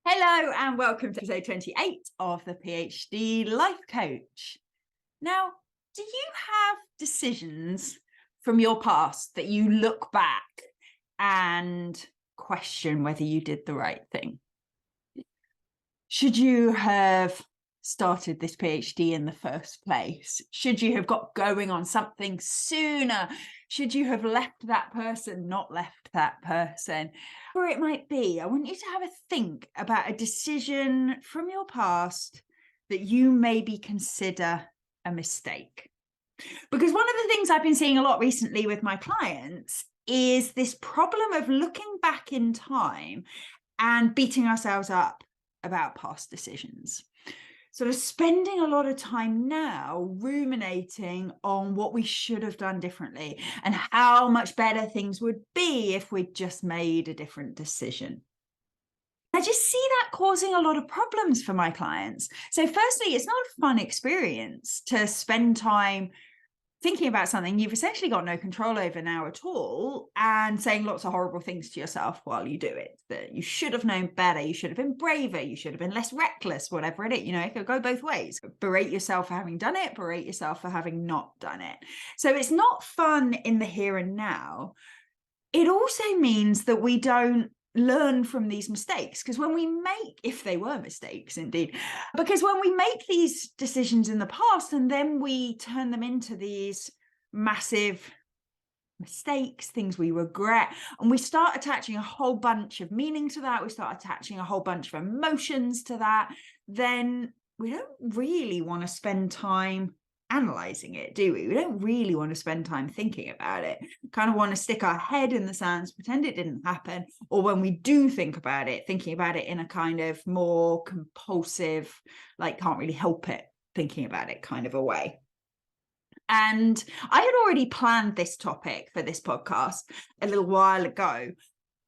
Hello and welcome to episode 28 of the PhD Life Coach. Now, do you have decisions from your past that you look back and question whether you did the right thing? Should you have started this PhD in the first place? Should you have got going on something sooner? Should you have left that person, not left that person? Whatever it might be, I want you to have a think about a decision from your past that you maybe consider a mistake. Because one of the things I've been seeing a lot recently with my clients is this problem of looking back in time and beating ourselves up about past decisions. Sort of spending a lot of time now ruminating on what we should have done differently and how much better things would be if we'd just made a different decision. I just see that causing a lot of problems for my clients. So firstly, it's not a fun experience to spend time thinking about something you've essentially got no control over now at all and saying lots of horrible things to yourself while you do it, that you should have known better, you should have been braver, you should have been less reckless, whatever it is. It could go both ways. Berate yourself for having done it, berate yourself for having not done it. So it's not fun in the here and now. It also means that we don't learn from these mistakes, because when we make, if they were mistakes indeed, because when we make these decisions in the past and then we turn them into these massive mistakes, things we regret, and we start attaching a whole bunch of meaning to that, we start attaching a whole bunch of emotions to that, then we don't really want to spend time analyzing it, do we? We don't really want to spend time thinking about it. We kind of want to stick our head in the sand, pretend it didn't happen, or when we do think about it, thinking about it in a kind of more compulsive, like can't really help it, thinking about it kind of a way. And I had already planned this topic for this podcast a little while ago,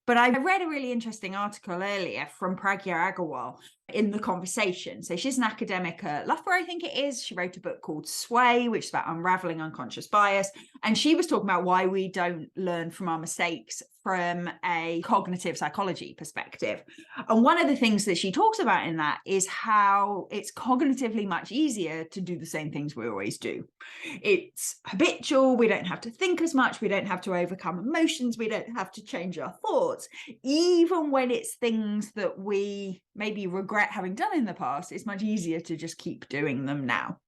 but I read a really interesting article earlier from Pragya Agarwal in The Conversation. So she's an academic at Loughborough, I think it is. She wrote a book called Sway, which is about unraveling unconscious bias. And she was talking about why we don't learn from our mistakes from a cognitive psychology perspective. And one of the things that she talks about in that is how it's cognitively much easier to do the same things we always do. It's habitual. We don't have to think as much. We don't have to overcome emotions. We don't have to change our thoughts. Even when it's things that we maybe regret having done in the past, it's much easier to just keep doing them now.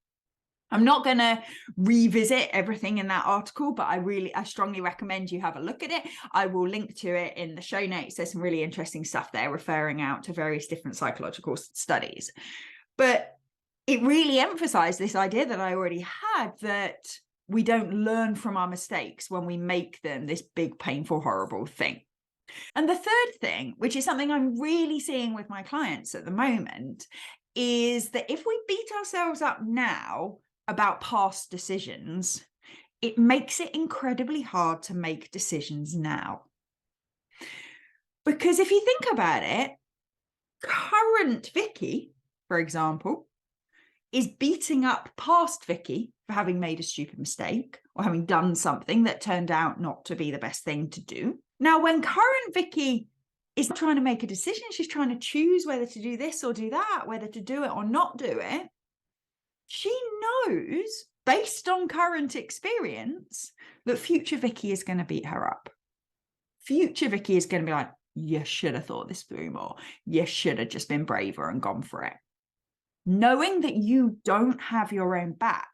I'm not going to revisit everything in that article, but I strongly recommend you have a look at it. I will link to it in the show notes. There's some really interesting stuff there referring out to various different psychological studies. But it really emphasized this idea that I already had, that we don't learn from our mistakes when we make them this big, painful, horrible thing. And the third thing, which is something I'm really seeing with my clients at the moment, is that if we beat ourselves up now about past decisions, it makes it incredibly hard to make decisions now. Because if you think about it, current Vicky, for example, is beating up past Vicky for having made a stupid mistake or having done something that turned out not to be the best thing to do. Now, when current Vicky is trying to make a decision, she's trying to choose whether to do this or do that, whether to do it or not do it. She knows, based on current experience, that future Vicky is going to beat her up. Future Vicky is going to be like, you should have thought this through more. You should have just been braver and gone for it. Knowing that you don't have your own back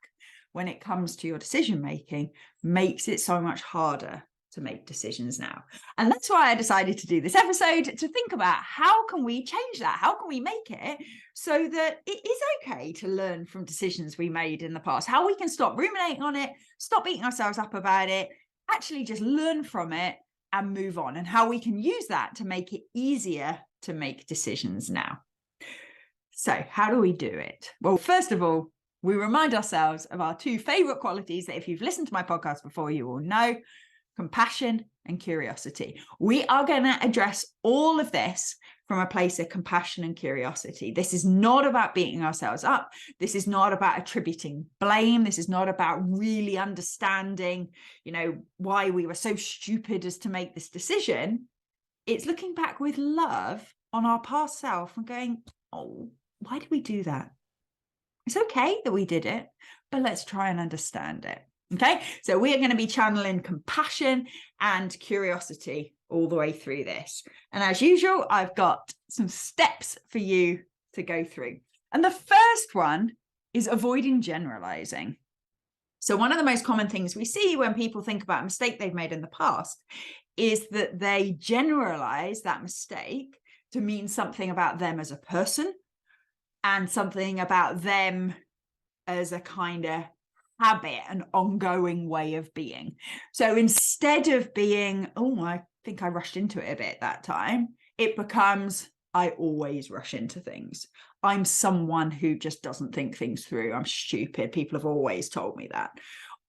when it comes to your decision making makes it so much harder to make decisions now. And that's why I decided to do this episode, to think about how can we change that? How can we make it so that it is okay to learn from decisions we made in the past? How we can stop ruminating on it, stop beating ourselves up about it, actually just learn from it and move on, and how we can use that to make it easier to make decisions now. So how do we do it? Well, first of all, we remind ourselves of our two favorite qualities that if you've listened to my podcast before, you will know: compassion and curiosity. We are going to address all of this from a place of compassion and curiosity. This is not about beating ourselves up. This is not about attributing blame. This is not about really understanding, why we were so stupid as to make this decision. It's looking back with love on our past self and going, oh, why did we do that? It's okay that we did it, but let's try and understand it. Okay, so we are going to be channeling compassion and curiosity all the way through this. And as usual, I've got some steps for you to go through. And the first one is avoiding generalizing. So one of the most common things we see when people think about a mistake they've made in the past is that they generalize that mistake to mean something about them as a person and something about them as a kind of habit, an ongoing way of being. So instead of being, oh, I think I rushed into it a bit that time, it becomes, I always rush into things. I'm someone who just doesn't think things through. I'm stupid. People have always told me that.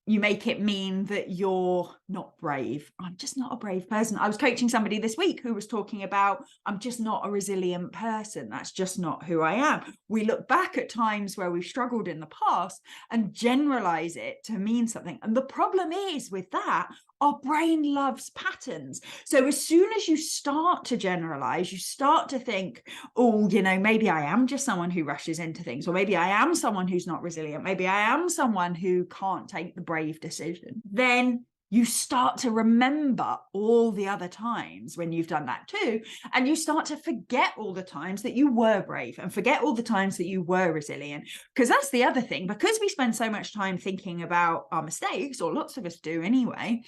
You make it mean that you're not brave. I'm just not a brave person. I was coaching somebody this week who was talking about, I'm just not a resilient person. That's just not who I am. We look back at times where we've struggled in the past and generalize it to mean something. And the problem is with that, our brain loves patterns. So as soon as you start to generalize, you start to think, oh, you know, maybe I am just someone who rushes into things, or maybe I am someone who's not resilient. Maybe I am someone who can't take the brave decision. Then you start to remember all the other times when you've done that too. And you start to forget all the times that you were brave and forget all the times that you were resilient. Because that's the other thing, because we spend so much time thinking about our mistakes, or lots of us do anyway,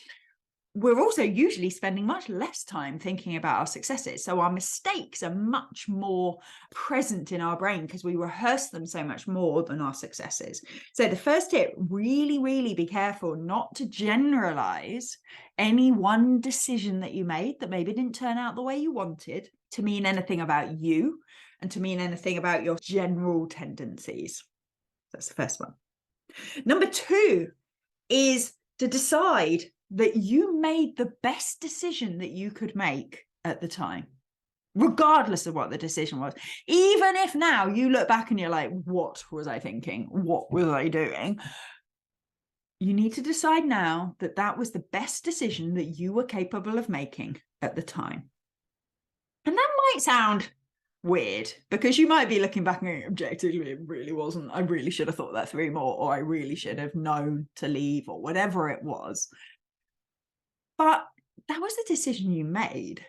we're also usually spending much less time thinking about our successes. So our mistakes are much more present in our brain because we rehearse them so much more than our successes. So the first tip, really, really be careful not to generalize any one decision that you made that maybe didn't turn out the way you wanted to mean anything about you and to mean anything about your general tendencies. That's the first one. Number two is to decide that you made the best decision that you could make at the time, regardless of what the decision was. Even if now you look back and you're like, what was I thinking? What was I doing? You need to decide now that that was the best decision that you were capable of making at the time. And that might sound weird because you might be looking back and going, objectively, it really wasn't. I really should have thought that through more, or I really should have known to leave, or whatever it was. But that was the decision you made.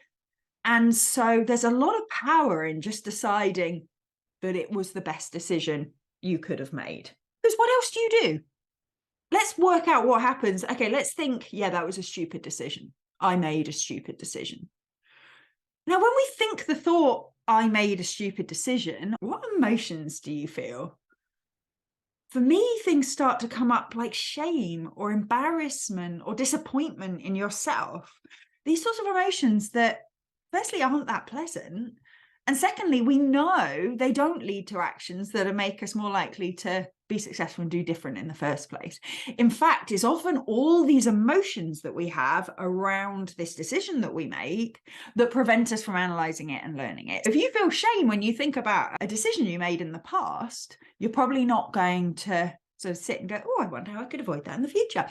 And so there's a lot of power in just deciding that it was the best decision you could have made. Because what else do you do? Let's work out what happens. Okay, let's think, yeah, that was a stupid decision. I made a stupid decision. Now, when we think the thought, I made a stupid decision, what emotions do you feel? For me, things start to come up like shame or embarrassment or disappointment in yourself. These sorts of emotions that, firstly, aren't that pleasant. And secondly, we know they don't lead to actions that make us more likely to be successful and do different in the first place. In fact, it's often all these emotions that we have around this decision that we make that prevent us from analyzing it and learning it. If you feel shame when you think about a decision you made in the past, you're probably not going to sort of sit and go, oh, I wonder how I could avoid that in the future.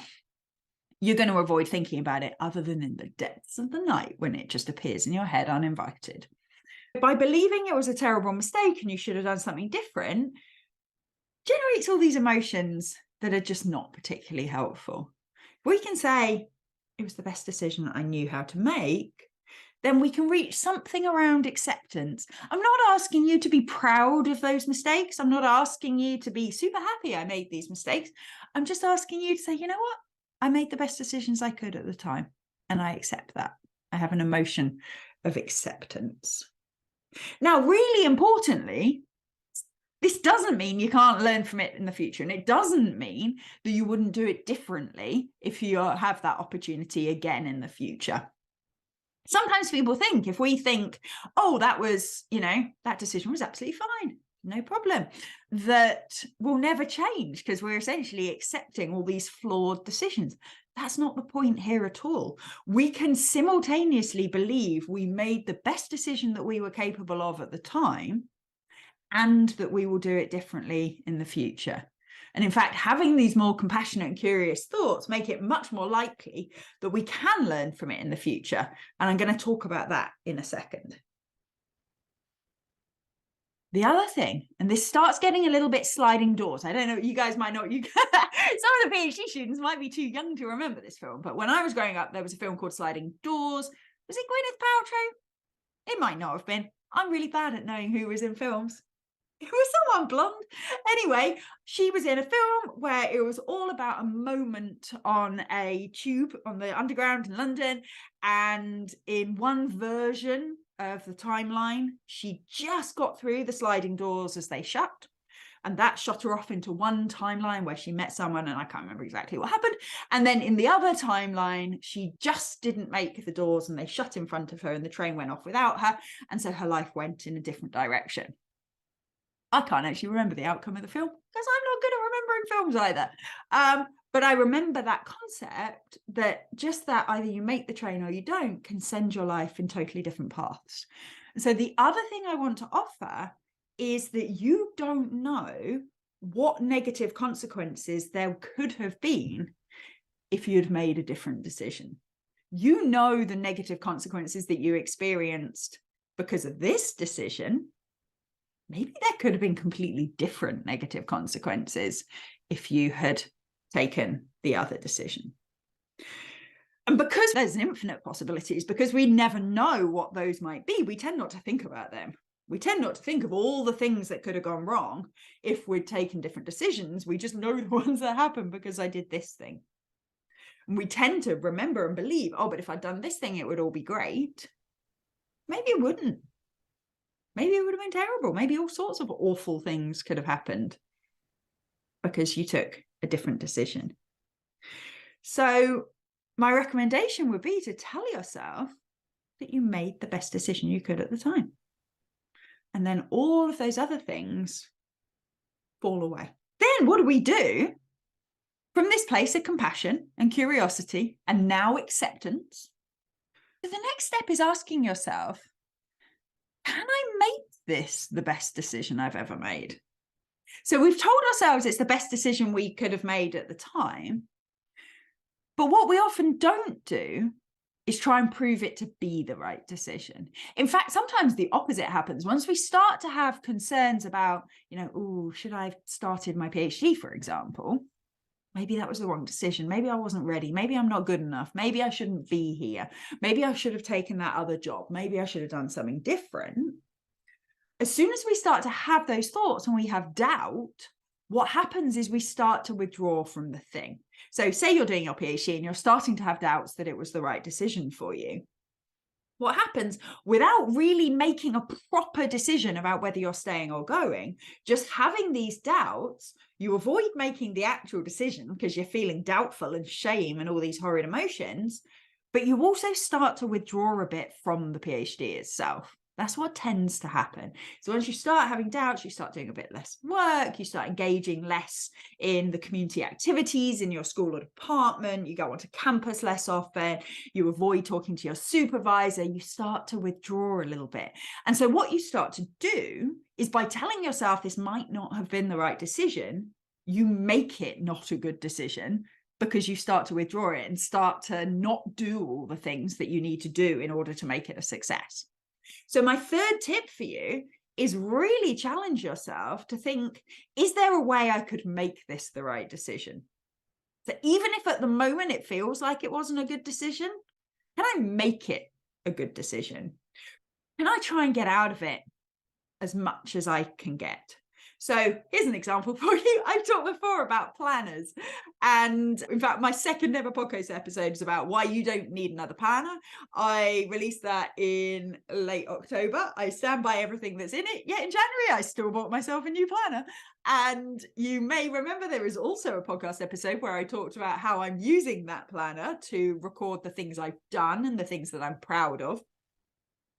You're going to avoid thinking about it other than in the depths of the night when it just appears in your head uninvited. By believing it was a terrible mistake and you should have done something different, generates all these emotions that are just not particularly helpful. If we can say, it was the best decision I knew how to make, then we can reach something around acceptance. I'm not asking you to be proud of those mistakes. I'm not asking you to be super happy I made these mistakes. I'm just asking you to say, you know what? I made the best decisions I could at the time, and I accept that. I have an emotion of acceptance. Now, really importantly, this doesn't mean you can't learn from it in the future. And it doesn't mean that you wouldn't do it differently if you have that opportunity again in the future. Sometimes people think, if we think, oh, that was, that decision was absolutely fine, no problem, that will never change because we're essentially accepting all these flawed decisions. That's not the point here at all. We can simultaneously believe we made the best decision that we were capable of at the time and that we will do it differently in the future. And in fact, having these more compassionate and curious thoughts make it much more likely that we can learn from it in the future. And I'm going to talk about that in a second. The other thing, and this starts getting a little bit sliding doors. I don't know, you guys might not, some of the PhD students might be too young to remember this film, but when I was growing up, there was a film called Sliding Doors. Was it Gwyneth Paltrow? It might not have been. I'm really bad at knowing who was in films. It was someone blonde. Anyway, she was in a film where it was all about a moment on a tube on the underground in London. And in one version of the timeline, she just got through the sliding doors as they shut. And that shot her off into one timeline where she met someone, and I can't remember exactly what happened. And then in the other timeline, she just didn't make the doors and they shut in front of her and the train went off without her. And so her life went in a different direction. I can't actually remember the outcome of the film because I'm not good at remembering films either. But I remember that concept that just that either you make the train or you don't can send your life in totally different paths. And so the other thing I want to offer is that you don't know what negative consequences there could have been if you'd made a different decision. You know the negative consequences that you experienced because of this decision. Maybe there could have been completely different negative consequences if you had taken the other decision. And because there's infinite possibilities, because we never know what those might be, we tend not to think about them. We tend not to think of all the things that could have gone wrong if we'd taken different decisions. We just know the ones that happened because I did this thing. And we tend to remember and believe, oh, but if I'd done this thing, it would all be great. Maybe it wouldn't. Maybe it would have been terrible. Maybe all sorts of awful things could have happened because you took a different decision. So my recommendation would be to tell yourself that you made the best decision you could at the time. And then all of those other things fall away. Then what do we do from this place of compassion and curiosity and now acceptance? The next step is asking yourself, can I make this the best decision I've ever made? So we've told ourselves it's the best decision we could have made at the time. But what we often don't do is try and prove it to be the right decision. In fact, sometimes the opposite happens. Once we start to have concerns about, oh, should I have started my PhD, for example? Maybe that was the wrong decision. Maybe I wasn't ready. Maybe I'm not good enough. Maybe I shouldn't be here. Maybe I should have taken that other job. Maybe I should have done something different. As soon as we start to have those thoughts and we have doubt, what happens is we start to withdraw from the thing. So say you're doing your PhD and you're starting to have doubts that it was the right decision for you. What happens, without really making a proper decision about whether you're staying or going, just having these doubts, you avoid making the actual decision because you're feeling doubtful and shame and all these horrid emotions, but you also start to withdraw a bit from the PhD itself. That's what tends to happen. So once you start having doubts, you start doing a bit less work, you start engaging less in the community activities in your school or department, you go onto campus less often, you avoid talking to your supervisor, you start to withdraw a little bit. And so what you start to do is, by telling yourself this might not have been the right decision, you make it not a good decision because you start to withdraw it and start to not do all the things that you need to do in order to make it a success. So my third tip for you is really challenge yourself to think, is there a way I could make this the right decision? So even if at the moment it feels like it wasn't a good decision, can I make it a good decision? Can I try and get out of it as much as I can get? So here's an example for you. I've talked before about planners. And in fact, my second ever podcast episode is about why you don't need another planner. I released that in late October. I stand by everything that's in it. Yet in January, I still bought myself a new planner. And you may remember there is also a podcast episode where I talked about how I'm using that planner to record the things I've done and the things that I'm proud of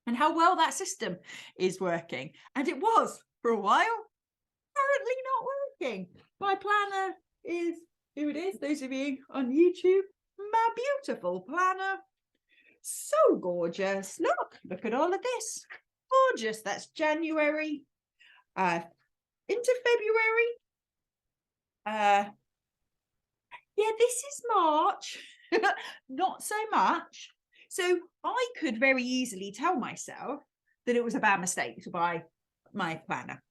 and how well that system is working. And it was for a while. Currently not working. My planner is who it is. Those of you on YouTube, my beautiful planner. So gorgeous. Look at all of this. Gorgeous. That's January into February. Yeah, this is March. Not so much. So I could very easily tell myself that it was a bad mistake to buy my planner.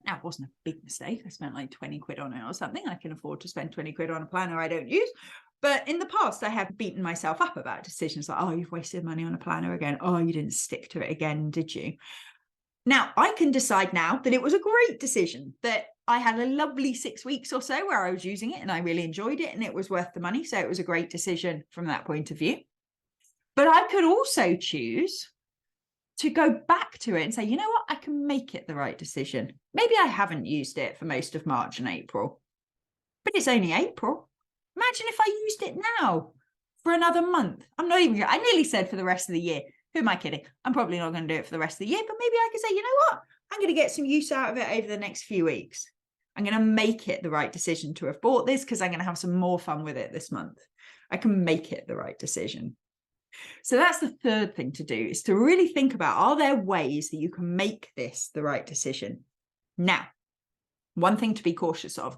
Now, it wasn't a big mistake. I spent like 20 quid on it or something. I can afford to spend 20 quid on a planner I don't use. But in the past, I have beaten myself up about decisions like, oh, you've wasted money on a planner again. Oh, you didn't stick to it again, did you? Now, I can decide now that it was a great decision, that I had a lovely 6 weeks or so where I was using it and I really enjoyed it and it was worth the money. So it was a great decision from that point of view. But I could also choose to go back to it and say, you know what, I can make it the right decision. Maybe I haven't used it for most of March and April, but it's only April. Imagine if I used it now for another month. I nearly said for the rest of the year. Who am I kidding? I'm probably not going to do it for the rest of the year, but maybe I could say, you know what? I'm going to get some use out of it over the next few weeks. I'm going to make it the right decision to have bought this because I'm going to have some more fun with it this month. I can make it the right decision. So that's the third thing to do, is to really think about, are there ways that you can make this the right decision? Now, one thing to be cautious of.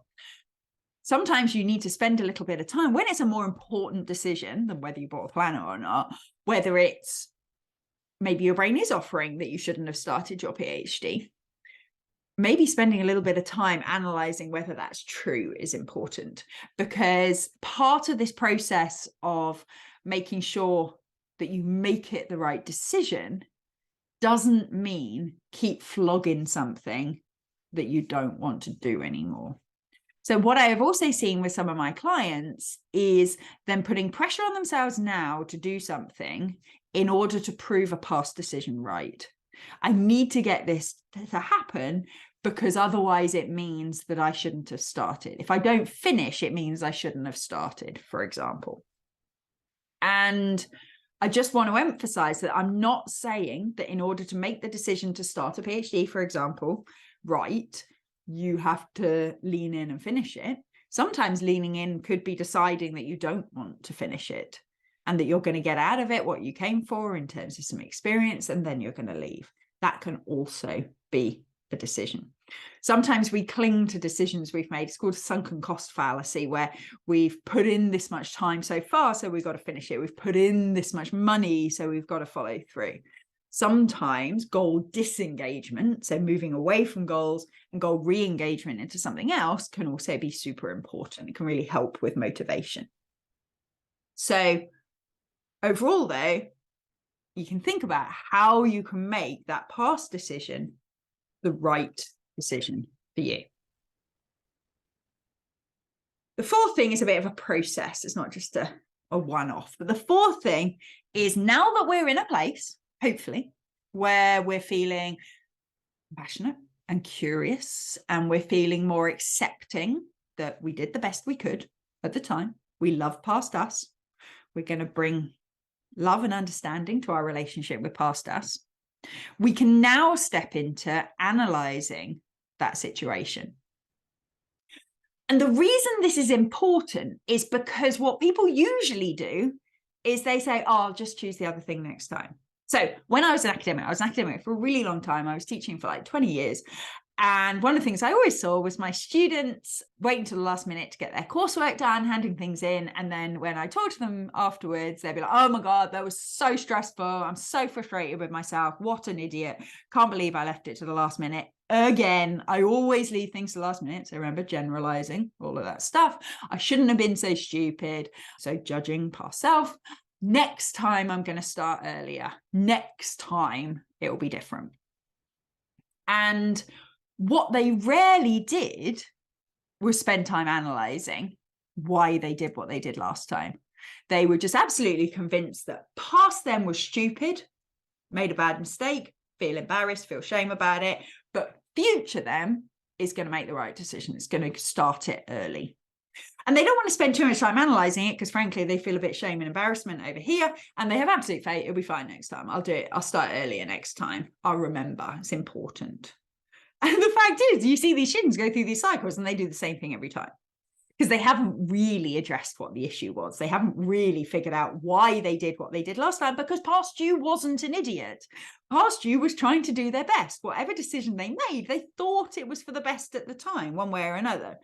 Sometimes you need to spend a little bit of time when it's a more important decision than whether you bought a planner or not, whether it's maybe your brain is offering that you shouldn't have started your PhD. Maybe spending a little bit of time analyzing whether that's true is important, because part of this process of making sure that you make it the right decision doesn't mean keep flogging something that you don't want to do anymore. So what I have also seen with some of my clients is them putting pressure on themselves now to do something in order to prove a past decision right. I need to get this to happen because otherwise it means that I shouldn't have started. If I don't finish, it means I shouldn't have started, for example. And I just want to emphasize that I'm not saying that in order to make the decision to start a PhD, for example, right, you have to lean in and finish it. Sometimes leaning in could be deciding that you don't want to finish it and that you're going to get out of it what you came for in terms of some experience, and then you're going to leave. That can also be a decision. Sometimes we cling to decisions we've made. It's called sunken cost fallacy, where we've put in this much time so far, so we've got to finish it. We've put in this much money, so we've got to follow through. Sometimes goal disengagement, so moving away from goals, and goal re-engagement into something else can also be super important. It can really help with motivation. So overall, though, you can think about how you can make that past decision the right decision for you. The fourth thing is a bit of a process. It's not just a one-off. But the fourth thing is, now that we're in a place, hopefully, where we're feeling passionate and curious, and we're feeling more accepting that we did the best we could at the time, we love past us, we're going to bring love and understanding to our relationship with past us, we can now step into analyzing that situation. And the reason this is important is because what people usually do is they say, oh, I'll just choose the other thing next time. So when I was an academic for a really long time. I was teaching for like 20 years. And one of the things I always saw was my students waiting to the last minute to get their coursework done, handing things in. And then when I talked to them afterwards, they'd be like, oh my God, that was so stressful. I'm so frustrated with myself. What an idiot. Can't believe I left it to the last minute. Again, I always leave things to the last minute. So remember, generalizing, all of that stuff. I shouldn't have been so stupid. So judging past self. Next time I'm going to start earlier. Next time it will be different. And what they rarely did was spend time analyzing why they did what they did last time. They were just absolutely convinced that past them was stupid, made a bad mistake, feel embarrassed, feel shame about it, but future them is going to make the right decision. It's going to start it early. And they don't want to spend too much time analyzing it because, frankly, they feel a bit shame and embarrassment over here, and they have absolute faith. It'll be fine next time. I'll do it. I'll start earlier next time. I'll remember. It's important. And the fact is, you see these students go through these cycles and they do the same thing every time because they haven't really addressed what the issue was. They haven't really figured out why they did what they did last time, because past you wasn't an idiot. Past you was trying to do their best. Whatever decision they made, they thought it was for the best at the time, one way or another.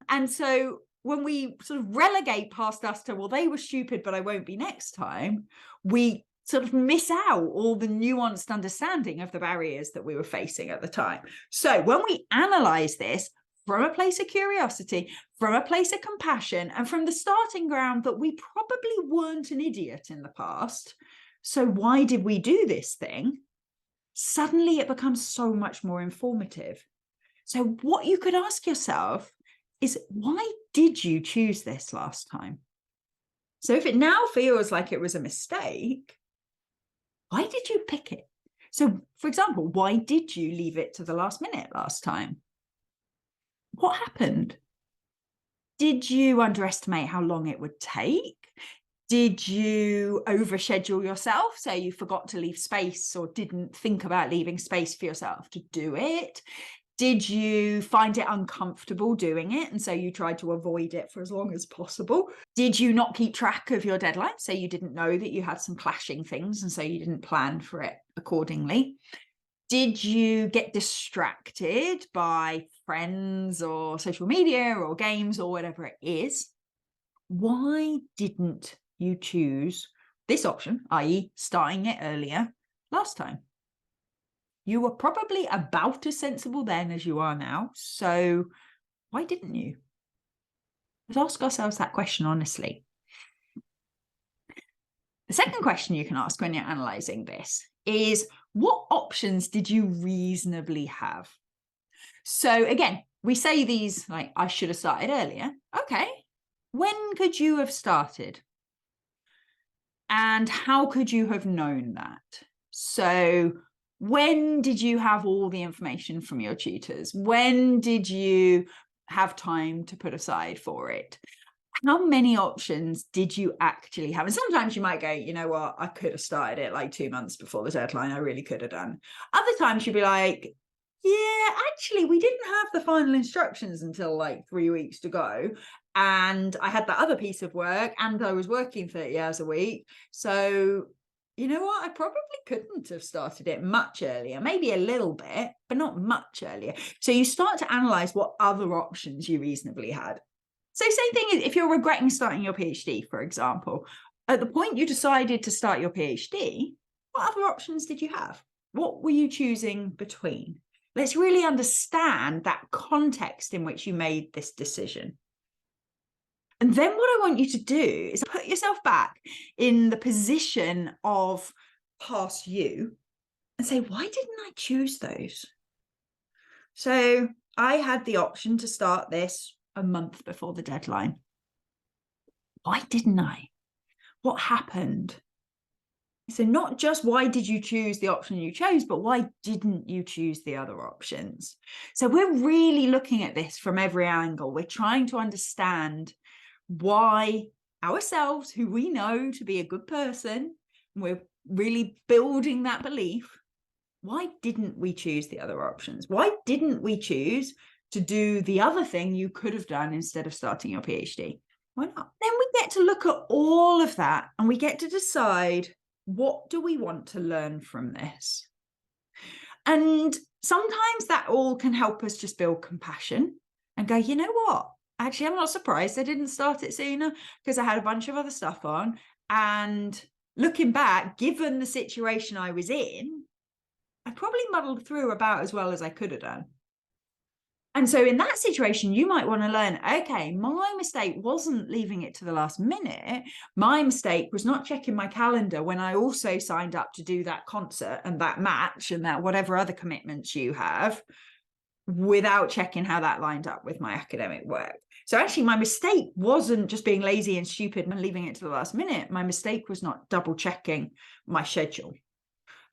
And so when we sort of relegate past us to, well, they were stupid, but I won't be next time, we sort of miss out all the nuanced understanding of the barriers that we were facing at the time. So when we analyze this from a place of curiosity, from a place of compassion, and from the starting ground that we probably weren't an idiot in the past, so why did we do this thing? Suddenly it becomes so much more informative. So what you could ask yourself is, why did you choose this last time? So if it now feels like it was a mistake, why did you pick it? So, for example, why did you leave it to the last minute last time? What happened? Did you underestimate how long it would take? Did you overschedule yourself? So you forgot to leave space or didn't think about leaving space for yourself to do it? Did you find it uncomfortable doing it, and so you tried to avoid it for as long as possible? Did you not keep track of your deadline, so you didn't know that you had some clashing things, and so you didn't plan for it accordingly? Did you get distracted by friends or social media or games or whatever it is? Why didn't you choose this option, i.e. starting it earlier last time? You were probably about as sensible then as you are now. So why didn't you? Let's ask ourselves that question honestly. The second question you can ask when you're analysing this is, what options did you reasonably have? So again, we say these like, I should have started earlier. Okay, when could you have started? And how could you have known that? So when did you have all the information from your tutors? When did you have time to put aside for it? How many options did you actually have? And sometimes you might go, you know what, I could have started it like 2 months before the deadline. I really could have done. Other times you'd be like, yeah, actually, we didn't have the final instructions until like 3 weeks to go. And I had that other piece of work and I was working 30 hours a week. So, you know what? I probably couldn't have started it much earlier, maybe a little bit, but not much earlier. So you start to analyze what other options you reasonably had. So same thing is if you're regretting starting your PhD, for example, at the point you decided to start your PhD, what other options did you have? What were you choosing between? Let's really understand that context in which you made this decision. And then what I want you to do is put yourself back in the position of past you and say, why didn't I choose those? So I had the option to start this a month before the deadline. Why didn't I? What happened? So not just why did you choose the option you chose, but why didn't you choose the other options? So we're really looking at this from every angle. We're trying to understand why ourselves, who we know to be a good person, we're really building that belief. Why didn't we choose the other options? Why didn't we choose to do the other thing you could have done instead of starting your PhD? Why not? Then we get to look at all of that and we get to decide, what do we want to learn from this? And sometimes that all can help us just build compassion and go, you know what? Actually, I'm not surprised I didn't start it sooner because I had a bunch of other stuff on. And looking back, given the situation I was in, I probably muddled through about as well as I could have done. And so in that situation, you might want to learn, okay, my mistake wasn't leaving it to the last minute. My mistake was not checking my calendar when I also signed up to do that concert and that match and that whatever other commitments you have without checking how that lined up with my academic work. So actually my mistake wasn't just being lazy and stupid and leaving it to the last minute. My mistake was not double checking my schedule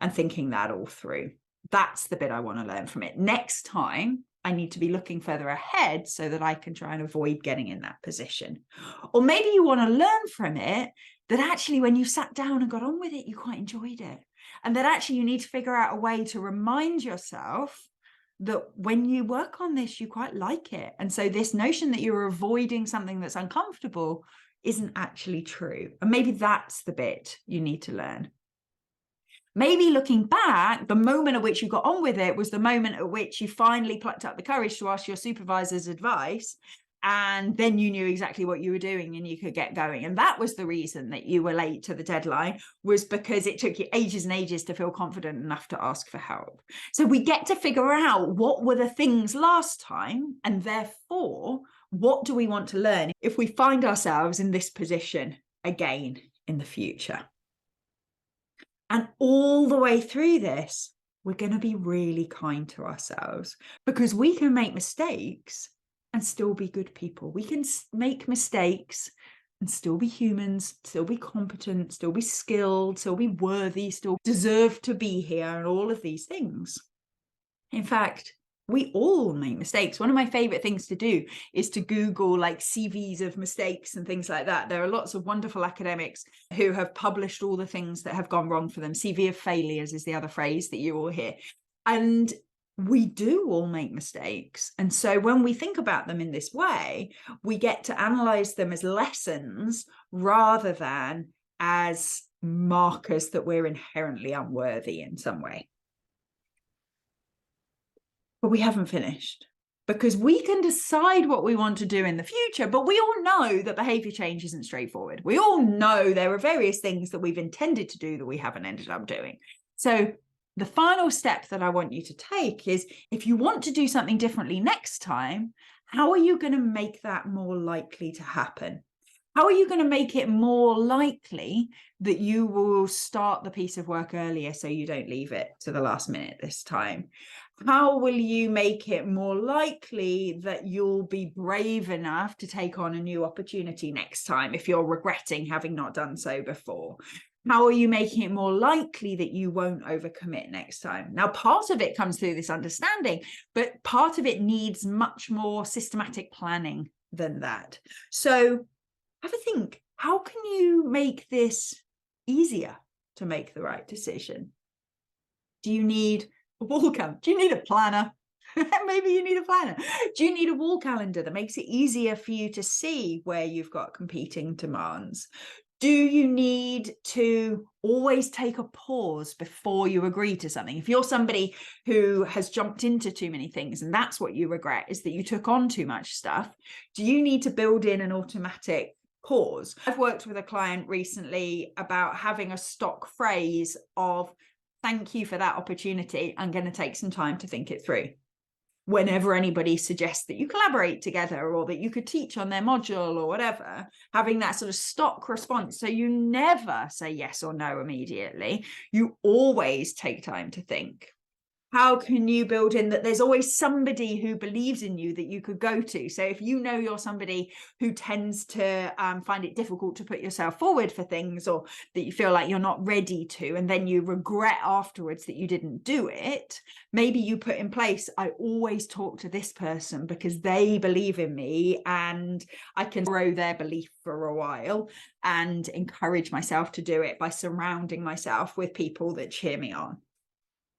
and thinking that all through. That's the bit I want to learn from it. Next time, I need to be looking further ahead so that I can try and avoid getting in that position. Or maybe you want to learn from it that actually when you sat down and got on with it, you quite enjoyed it. And that actually you need to figure out a way to remind yourself that when you work on this, you quite like it. And so this notion that you're avoiding something that's uncomfortable isn't actually true. And maybe that's the bit you need to learn. Maybe looking back, the moment at which you got on with it was the moment at which you finally plucked up the courage to ask your supervisor's advice and then you knew exactly what you were doing and you could get going. And that was the reason that you were late to the deadline, was because it took you ages and ages to feel confident enough to ask for help. So we get to figure out what were the things last time, and therefore, what do we want to learn if we find ourselves in this position again in the future. And all the way through this, we're going to be really kind to ourselves, because we can make mistakes and still be good people. We can make mistakes and still be humans, still be competent, still be skilled, still be worthy, still deserve to be here, and all of these things. In fact, we all make mistakes. One of my favorite things to do is to Google like CVs of mistakes and things like that. There are lots of wonderful academics who have published all the things that have gone wrong for them. CV of failures is the other phrase that you all hear. And we do all make mistakes. And so when we think about them in this way, we get to analyze them as lessons rather than as markers that we're inherently unworthy in some way. But we haven't finished, because we can decide what we want to do in the future, but we all know that behavior change isn't straightforward. We all know there are various things that we've intended to do that we haven't ended up doing. So the final step that I want you to take is, if you want to do something differently next time, how are you going to make that more likely to happen? How are you going to make it more likely that you will start the piece of work earlier so you don't leave it to the last minute this time? How will you make it more likely that you'll be brave enough to take on a new opportunity next time if you're regretting having not done so before? How are you making it more likely that you won't overcommit next time? Now, part of it comes through this understanding, but part of it needs much more systematic planning than that. So have a think, how can you make this easier to make the right decision? Do you need a wall calendar? Do you need a planner? Maybe you need a planner. Do you need a wall calendar that makes it easier for you to see where you've got competing demands? Do you need to always take a pause before you agree to something? If you're somebody who has jumped into too many things and that's what you regret, is that you took on too much stuff, do you need to build in an automatic pause? I've worked with a client recently about having a stock phrase of, thank you for that opportunity, I'm going to take some time to think it through. Whenever anybody suggests that you collaborate together or that you could teach on their module or whatever, having that sort of stock response. So you never say yes or no immediately. You always take time to think. How can you build in that there's always somebody who believes in you that you could go to? So if you know you're somebody who tends to find it difficult to put yourself forward for things, or that you feel like you're not ready to, and then you regret afterwards that you didn't do it, maybe you put in place, I always talk to this person because they believe in me and I can grow their belief for a while, and encourage myself to do it by surrounding myself with people that cheer me on.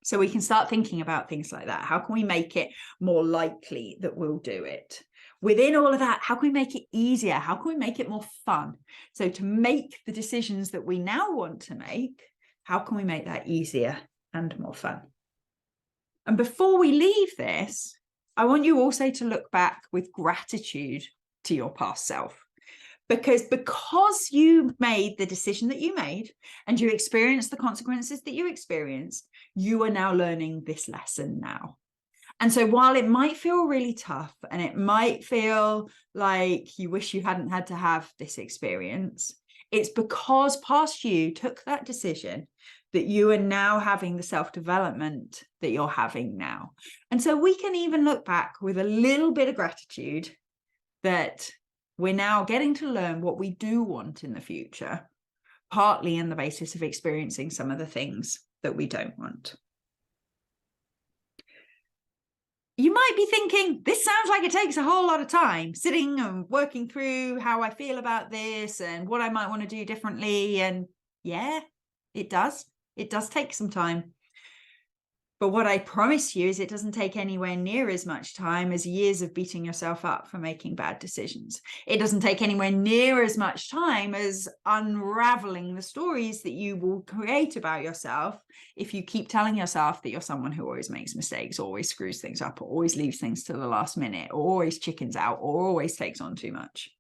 So we can start thinking about things like that. How can we make it more likely that we'll do it? Within all of that, how can we make it easier? How can we make it more fun? So to make the decisions that we now want to make, how can we make that easier and more fun? And before we leave this, I want you also to look back with gratitude to your past self. Because you made the decision that you made and you experienced the consequences that you experienced, you are now learning this lesson now. And so while it might feel really tough and it might feel like you wish you hadn't had to have this experience, it's because past you took that decision that you are now having the self-development that you're having now. And so we can even look back with a little bit of gratitude that we're now getting to learn what we do want in the future, partly on the basis of experiencing some of the things that we don't want. You might be thinking, this sounds like it takes a whole lot of time, sitting and working through how I feel about this and what I might want to do differently. And yeah, it does. It does take some time. But what I promise you is it doesn't take anywhere near as much time as years of beating yourself up for making bad decisions. It doesn't take anywhere near as much time as unraveling the stories that you will create about yourself if you keep telling yourself that you're someone who always makes mistakes, always screws things up, or always leaves things to the last minute, or always chickens out, or always takes on too much.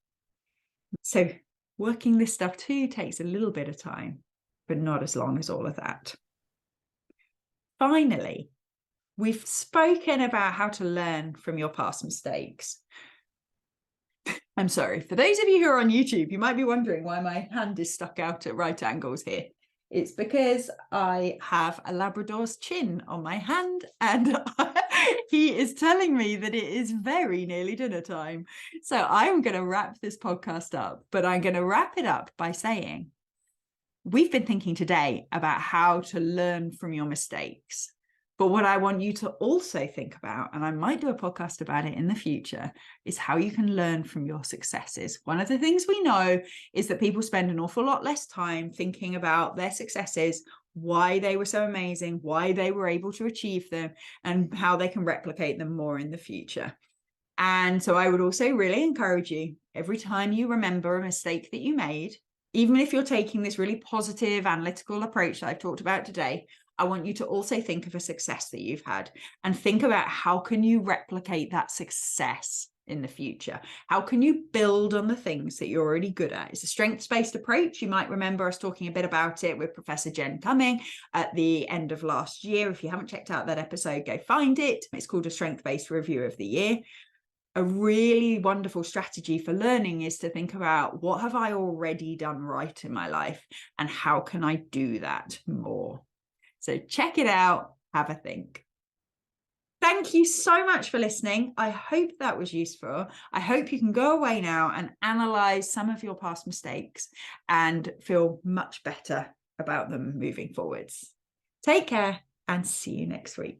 So working this stuff too takes a little bit of time, but not as long as all of that. Finally, we've spoken about how to learn from your past mistakes. I'm sorry, for those of you who are on YouTube, you might be wondering why my hand is stuck out at right angles here. It's because I have a Labrador's chin on my hand and he is telling me that it is very nearly dinner time. So I'm going to wrap this podcast up, but I'm going to wrap it up by saying, we've been thinking today about how to learn from your mistakes. But what I want you to also think about, and I might do a podcast about it in the future, is how you can learn from your successes. One of the things we know is that people spend an awful lot less time thinking about their successes, why they were so amazing, why they were able to achieve them, and how they can replicate them more in the future. And so I would also really encourage you, every time you remember a mistake that you made, even if you're taking this really positive analytical approach that I've talked about today, I want you to also think of a success that you've had and think about how can you replicate that success in the future? How can you build on the things that you're already good at? It's a strengths-based approach. You might remember us talking a bit about it with Professor Jen Cumming at the end of last year. If you haven't checked out that episode, go find it. It's called a strength-based review of the year. A really wonderful strategy for learning is to think about what have I already done right in my life and how can I do that more? So check it out, have a think. Thank you so much for listening. I hope that was useful. I hope you can go away now and analyze some of your past mistakes and feel much better about them moving forwards. Take care and see you next week.